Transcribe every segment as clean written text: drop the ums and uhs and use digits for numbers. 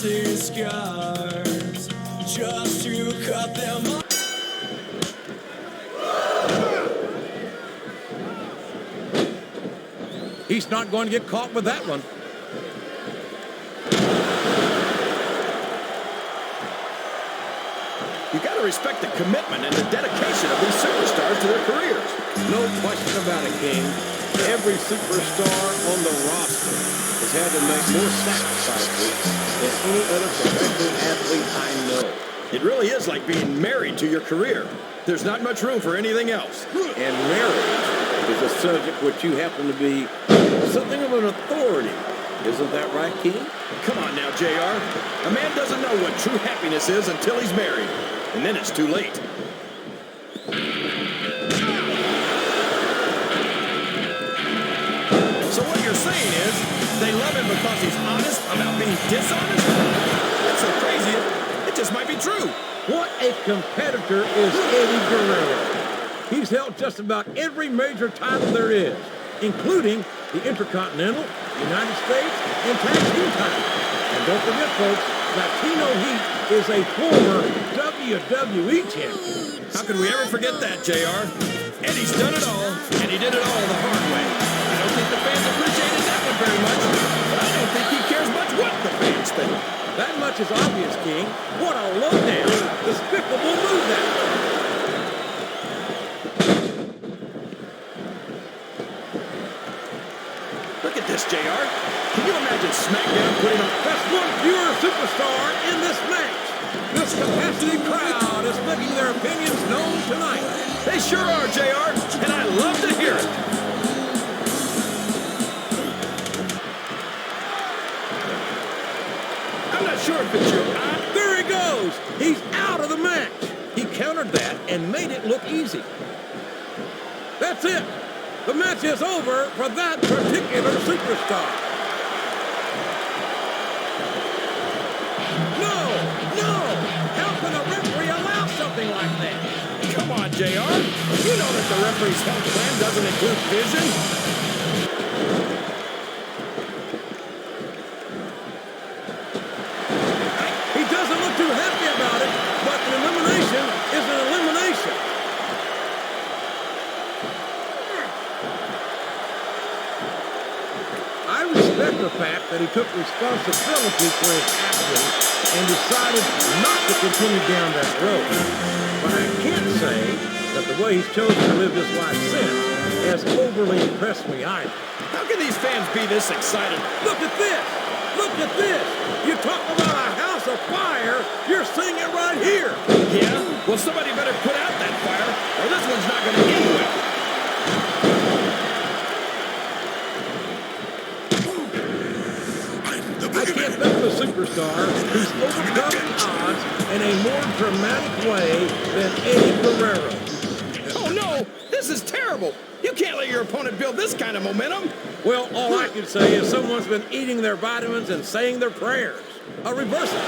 These scars just to cut them off. He's not going to get caught with that one. You got to respect the commitment and the dedication of these superstars to their careers. No question about it, King. Every superstar on the roster has had to make more sacrifices than any other professional athlete I know. It really is like being married to your career. There's not much room for anything else. And marriage is a subject which you happen to be something of an authority. Isn't that right, King? Come on now, JR. A man doesn't know what true happiness is until he's married. And then it's too late. So what you're saying is, they love him because he's honest about being dishonest? That's so crazy, it just might be true. What a competitor is Eddie Guerrero. He's held just about every major title there is, including the Intercontinental, United States, and Tag Team title. And don't forget, folks, Latino Heat is a former WWE champion. How could we ever forget that, JR? Eddie's done it all, and he did it all the hard way. I don't think the fans appreciated that one very much, but I don't think he cares much what the fans think. That much is obvious, King. What a low-down, despicable move that was. Look at this, JR. Can you imagine SmackDown putting on... That's one fewer superstar in this match. This capacity crowd is making their opinions known tonight. They sure are, JR, and I love to hear it. I'm not sure if it's your eye. There he goes. He's out of the match. He countered that and made it look easy. That's it. The match is over for that particular superstar. No! How can a referee allow something like that? Come on, JR. You know that the referee's health plan doesn't include vision. He doesn't look too happy about it, but an elimination is an elimination. I respect the fact that he took responsibility for his actions and decided not to continue down that road. But I can't say that the way he's chosen to live his life since has overly impressed me either. How can these fans be this excited? Look at this! Look at this! You talk about a house of fire, you're seeing it right here! Yeah? Well, somebody better put out that fire, or this one's not going to end well. I can't think of a superstar who's overcome the odds in a more dramatic way than Eddie Guerrero. Oh, no! This is terrible! You can't let your opponent build this kind of momentum! Well, all I can say is someone's been eating their vitamins and saying their prayers. A reversal.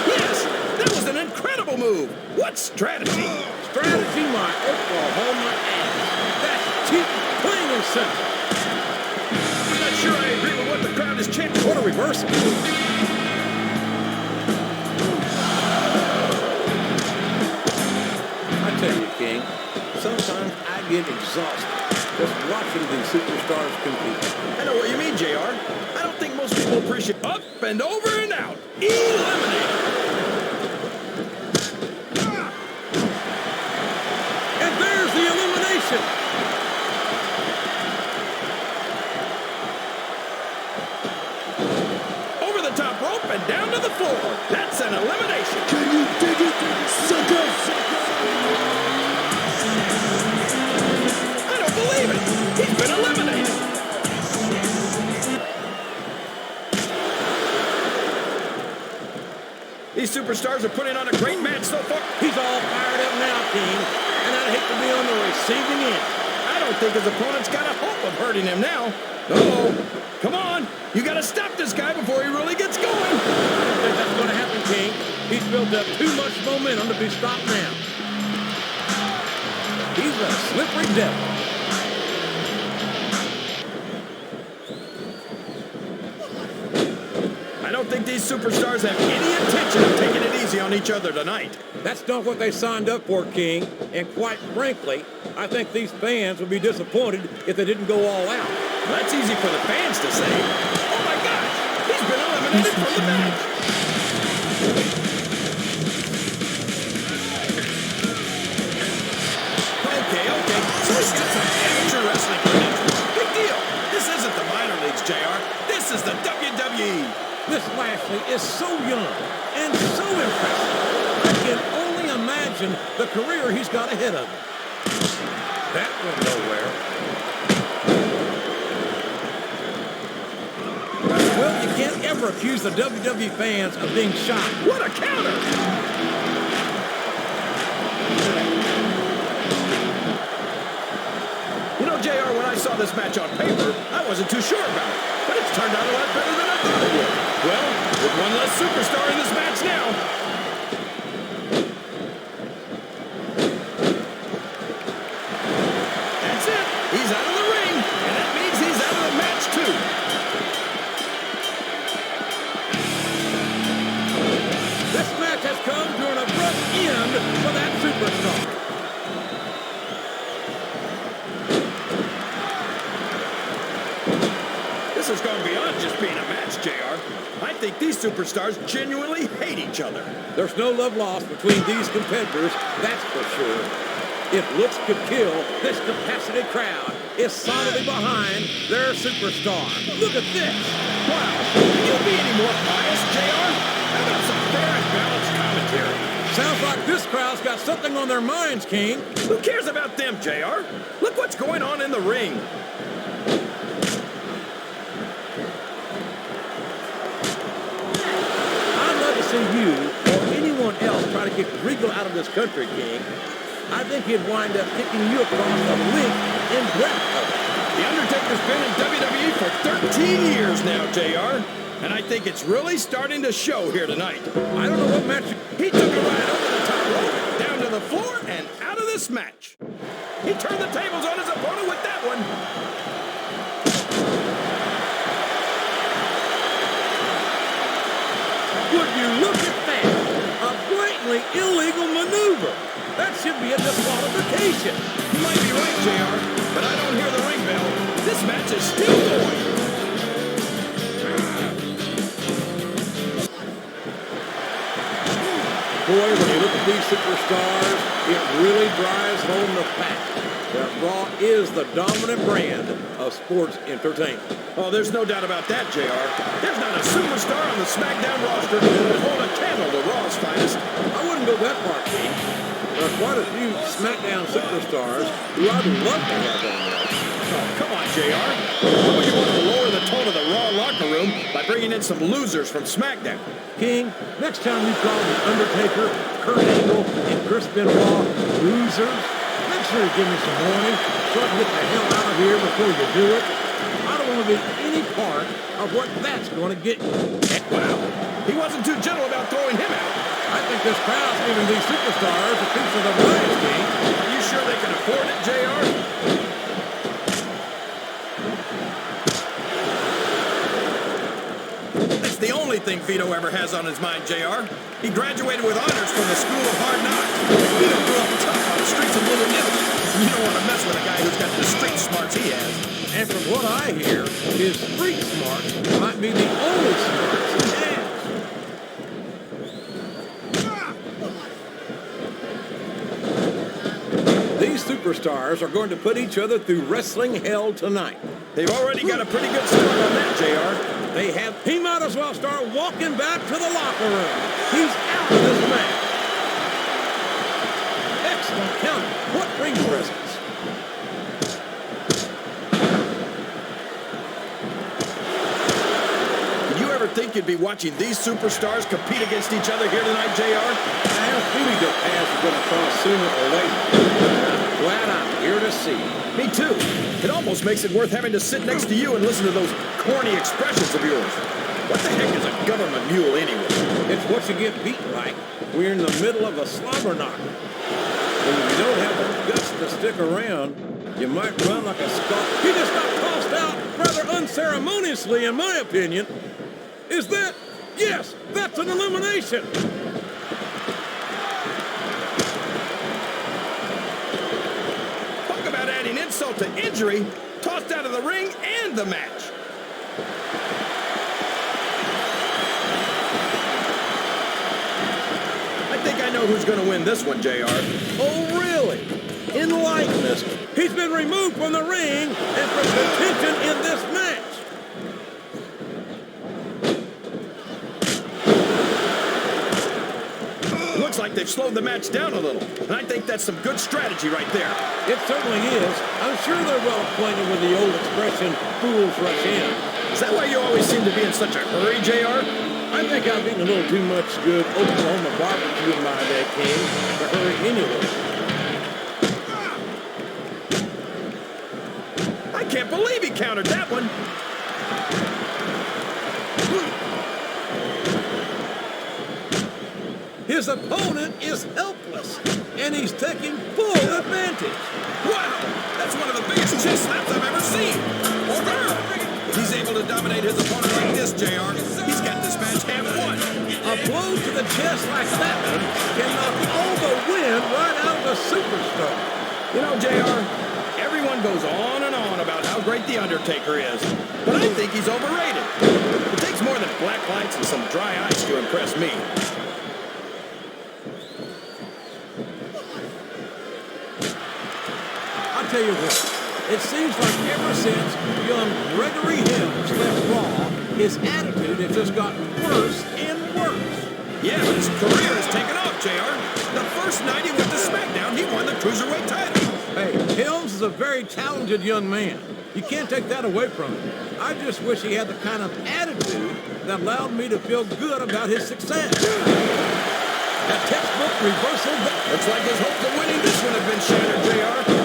Yes! That was an incredible move! What strategy? Strategy, my Oklahoma ass. That's cheap, plain and simple. I'm not sure I agree with what the crowd is chanting. What a reversal. I tell you, King, sometimes I get exhausted just watching these superstars compete. I know what you mean, JR. I don't think most people appreciate up and over and out. Eliminated. And there's the elimination. Over the top rope and down to the floor. That's an elimination. Can you dig it, sucker? I don't believe it. He's been eliminated. These superstars are putting on a great match so far. He's all fired up now, King, and I'd hate to be on the receiving end. I don't think his opponent's got a hope of hurting him now. Uh-oh. Come on. You got to stop this guy before he really gets going. I don't think that's going to happen, King. He's built up too much momentum to be stopped now. He's a slippery devil. I don't think these superstars have any intention of taking it easy on each other tonight. That's not what they signed up for, King. And quite frankly, I think these fans would be disappointed if they didn't go all out. That's easy for the fans to say. Oh my gosh, he's been eliminated from the match. Okay, so he's got some amateur wrestling credentials. Big deal. This isn't the minor leagues, JR. This is the WWE. This Lashley is so young and so impressive. I can only imagine the career he's got ahead of him. That went nowhere. Well, you can't ever accuse the WWE fans of being shy. What a counter! You know, JR, when I saw this match on paper, I wasn't too sure about it. But it's turned out a lot better than I thought it would. Well, with one less superstar in this match now. That's it. He's out of the ring, and that means he's out of the match, too. This match has come to an abrupt end for that superstar. This has gone beyond just being a match, JR. I think these superstars genuinely hate each other. There's no love lost between these competitors, that's for sure. If looks could kill, this capacity crowd is solidly behind their superstar. Look at this. Wow, can you be any more biased, JR? How about some fair and balanced commentary? Sounds like this crowd's got something on their minds, King. Who cares about them, JR? Look what's going on in the ring. See you or anyone else try to kick Regal out of this country, King, I think he'd wind up kicking you across the link in breath. The Undertaker's been in WWE for 13 years now, JR. And I think it's really starting to show here tonight. I don't know what match... He took a ride over the top rope, down to the floor, and out of this match. He turned the tables on his opponent with that one. Would you look at that? A blatantly illegal maneuver. That should be a disqualification. You might be right, JR, but I don't hear the ring bell. This match is still going. Boy, when you look at these superstars, it really drives home the fact that Raw is the dominant brand of sports entertainment. Oh, there's no doubt about that, JR. There's not a superstar on the SmackDown roster that would hold a candle to Raw's finest. I wouldn't go that far, King. There are quite a few SmackDown superstars who I'd love to have on there. Oh, come on, JR. Why would you want to lower the tone of the Raw locker room by bringing in some losers from SmackDown? King, next time you call The Undertaker, Kurt Angle, and Chris Benoit losers, make sure you give me some warning so I can get the hell out of here before you do it. I don't want to be any part of what that's going to get you. Wow, he wasn't too gentle about throwing him out. I think this crowd's giving these superstars a piece of the prize, King. Are you sure they can afford it, JR? That's the only thing Vito ever has on his mind, JR. He graduated with honors from the School of Hard Knocks. Vito grew up tough on the streets of Little Italy. You don't want to mess with a guy who's got the street smarts he has. And from what I hear, his street smarts might be the only smarts he has. These superstars are going to put each other through wrestling hell tonight. They've already got a pretty good start on that, JR. They have. He might as well start walking back to the locker room. He's out of this match. Excellent counter. What ring presence? Think you'd be watching these superstars compete against each other here tonight, JR? I have a feeling their paths are going to cross sooner or later. I'm glad I'm here to see. Me too. It almost makes it worth having to sit next to you and listen to those corny expressions of yours. What the heck is a government mule anyway? It's what you get beaten like. We're in the middle of a slobber knocker. When you don't have the guts to stick around, you might run like a skull. He just got tossed out rather unceremoniously, in my opinion. Is that Yes, that's an elimination. Talk about adding insult to injury. Tossed out of the ring and the match. I think I know who's going to win this one, JR. Oh, really? Enlighten us. He's been removed from the ring and from contention in this match. Looks like they've slowed the match down a little. And I think that's some good strategy right there. It certainly is. I'm sure they're well acquainted with the old expression, fools rush in. Is that why you always seem to be in such a hurry, JR? I think I've eaten a little too much good Oklahoma barbecue in my day, King, to hurry anyway. I can't believe he countered that one. His opponent is helpless, and he's taking full advantage. Wow, that's one of the biggest chest slaps I've ever seen. If he's able to dominate his opponent like this, JR, he's got this match half won. A blow to the chest like that one can knock all the wind right out of a superstar. You know, JR, everyone goes on and on about how great The Undertaker is, but I think he's overrated. It takes more than black lights and some dry ice to impress me. I'll tell you what, it seems like ever since young Gregory Helms left Raw, his attitude has just gotten worse and worse. Yeah, but his career has taken off, JR. The first night he went to SmackDown, he won the Cruiserweight title. Hey, Helms is a very talented young man. You can't take that away from him. I just wish he had the kind of attitude that allowed me to feel good about his success. That textbook reversal. Looks like his hopes of winning this one have been shattered, JR.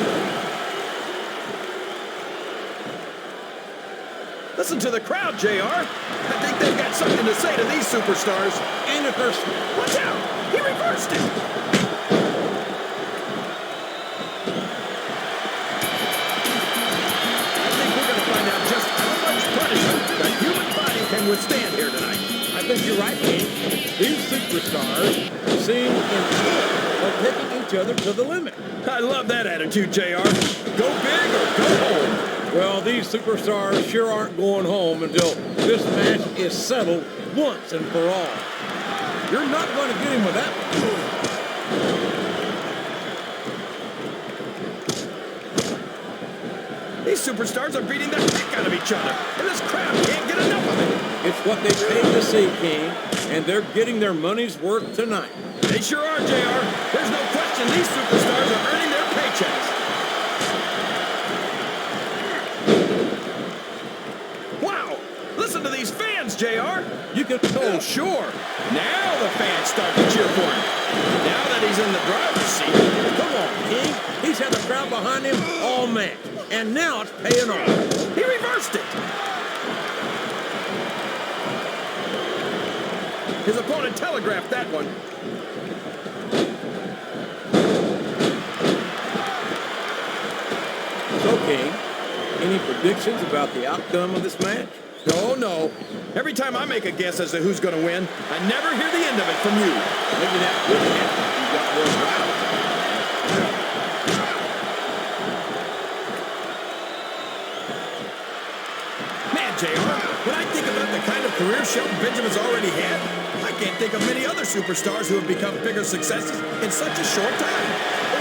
Listen to the crowd, JR. I think they've got something to say to these superstars. And if there's... Watch out! He reversed it! I think we're going to find out just how much punishment the human body can withstand here tonight. I think you're right, King. These superstars seem in fear of taking each other to the limit. I love that attitude, JR. Go big or go home. Well, these superstars sure aren't going home until this match is settled once and for all. You're not going to get him with that one. These superstars are beating the heck out of each other, and this crowd can't get enough of it. It's what they paid to see, King, and they're getting their money's worth tonight. They sure are, JR. There's no question these superstars are earning their paychecks. Wow! Listen to these fans, JR. You can... Oh, sure. Now the fans start to cheer for him. Now that he's in the driver's seat. Come on, King. He's had the crowd behind him all match, and now it's paying off. He reversed it. His opponent telegraphed that one. So, King, any predictions about the outcome of this match? Oh, no. Every time I make a guess as to who's going to win, I never hear the end of it from you. Maybe that would happen if you got one right. Man, JR, when I think about the kind of career Shelton Benjamin's already had, I can't think of many other superstars who have become bigger successes in such a short time.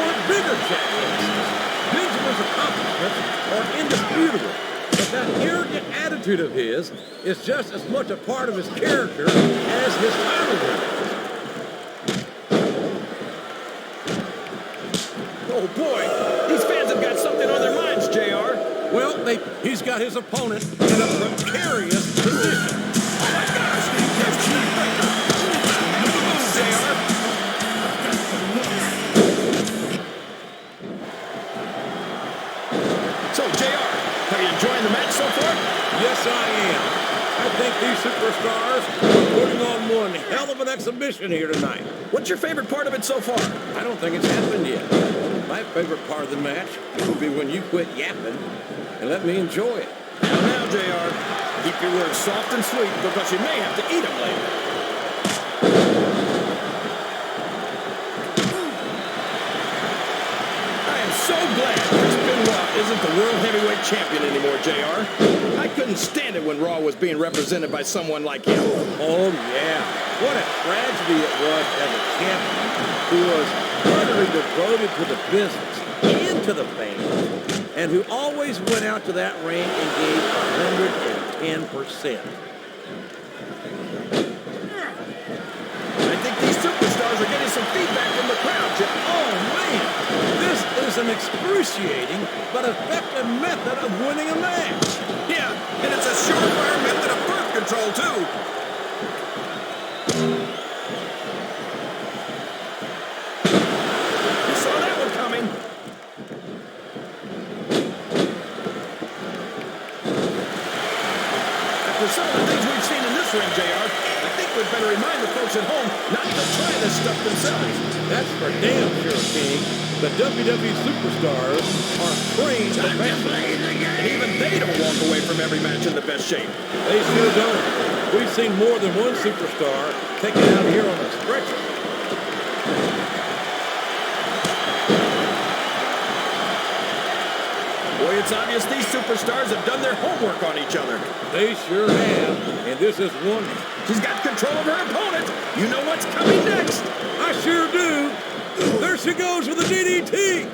Or bigger successes. Benjamin's accomplishments are indisputable, but that arrogant attitude of his is just as much a part of his character as his title wins. Oh, boy. These fans have got something on their minds, JR. Well, he's got his opponent in a precarious position. Oh, my gosh. There's the neckbreaker. JR. So, JR, are you enjoying the match so far? Yes, I am. I think these superstars are putting on one hell of an exhibition here tonight. What's your favorite part of it so far? I don't think it's happened yet. My favorite part of the match will be when you quit yapping and let me enjoy it. Now, JR, keep your words soft and sweet because you may have to eat them later. I am so glad Chris Benoit isn't the World Heavyweight Champion anymore, JR. I couldn't stand it when Raw was being represented by someone like him. Oh, yeah. What a tragedy it was as a champion who was utterly devoted to the business and to the fans, and who always went out to that ring and gave 110%. I think these superstars are getting some feedback from the crowd, Jim. Oh, man. This is an excruciating but effective method of winning a match. Yeah, and it's a surefire method of birth control, too. You saw that one coming. After some of the things we've seen in this ring, JR, I think we'd better remind the folks at home not to try this stuff themselves. That's for damn sure, King. The WWE superstars are trained professionals. And even they don't walk away from every match in the best shape. They sure don't. We've seen more than one superstar taken out here on a stretcher. Boy, it's obvious these superstars have done their homework on each other. They sure have, and this is one. She's got control of her opponent. You know what's coming next. I sure do. There she goes with the DDT.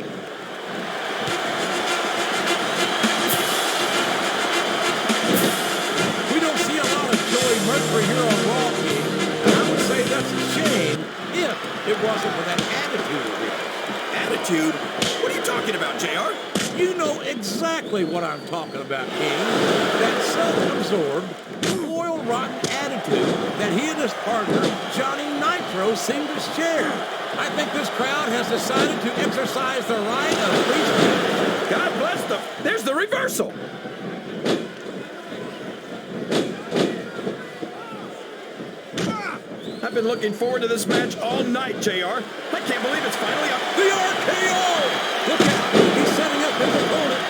We don't see a lot of Joey Mercury here on Raw, King, and I would say that's a shame if it wasn't for that attitude of his. Attitude? What are you talking about, JR? You know exactly what I'm talking about, King. That self-absorbed, oil-rotten attitude that he and his partner, Johnny Nitro, seem to share. I think this crowd has decided to exercise the right of free speech. God bless them. There's the reversal. I've been looking forward to this match all night, JR. I can't believe it's finally up. The RKO! Look out! He's setting up his opponent.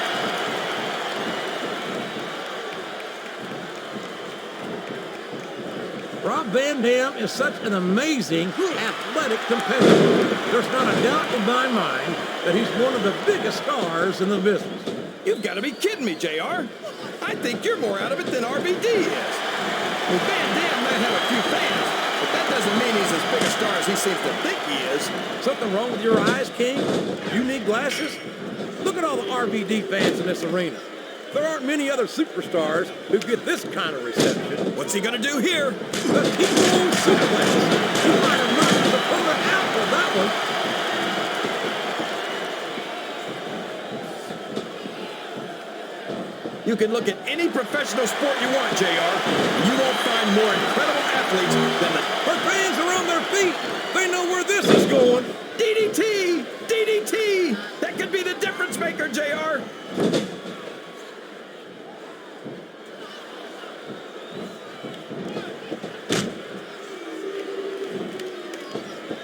Rob Van Dam is such an amazing, athletic competitor. There's not a doubt in my mind that he's one of the biggest stars in the business. You've got to be kidding me, JR. I think you're more out of it than RVD is. Well, Van Dam might have a few fans, but that doesn't mean he's as big a star as he seems to think he is. Something wrong with your eyes, King? You need glasses? Look at all the RVD fans in this arena. There aren't many other superstars who get this kind of reception. What's he gonna do here? The T-Bone Suplex. He might have knocked his opponent out for that one. You can look at any professional sport you want, JR. You won't find more incredible athletes than the... Her fans are on their feet. They know where this is going. DDT! DDT! That could be the difference maker, JR.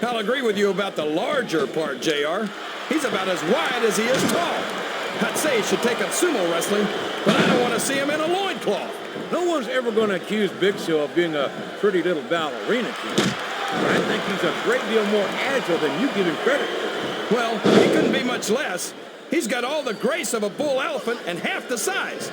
I'll agree with you about the larger part, JR. He's about as wide as he is tall. I'd say he should take up sumo wrestling, but I don't want to see him in a loincloth. No one's ever going to accuse Big Show of being a pretty little ballerina, King. But I think he's a great deal more agile than you give him credit for. Well, he couldn't be much less. He's got all the grace of a bull elephant and half the size.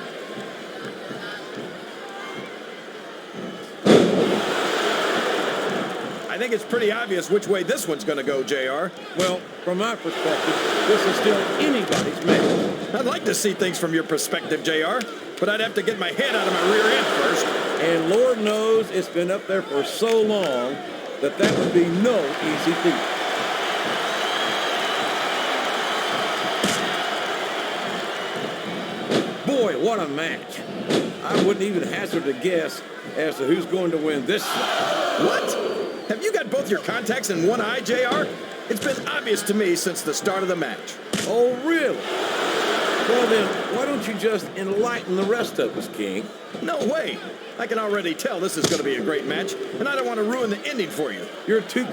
I think it's pretty obvious which way this one's going to go, JR. Well, from my perspective, this is still anybody's match. I'd like to see things from your perspective, JR, but I'd have to get my head out of my rear end first. And Lord knows it's been up there for so long that that would be no easy feat. Boy, what a match. I wouldn't even hazard a guess as to who's going to win this fight. What? Have you got both your contacts in one eye, JR? It's been obvious to me since the start of the match. Oh, really? Well, then, why don't you just enlighten the rest of us, King? No way. I can already tell this is going to be a great match, and I don't want to ruin the ending for you. You're too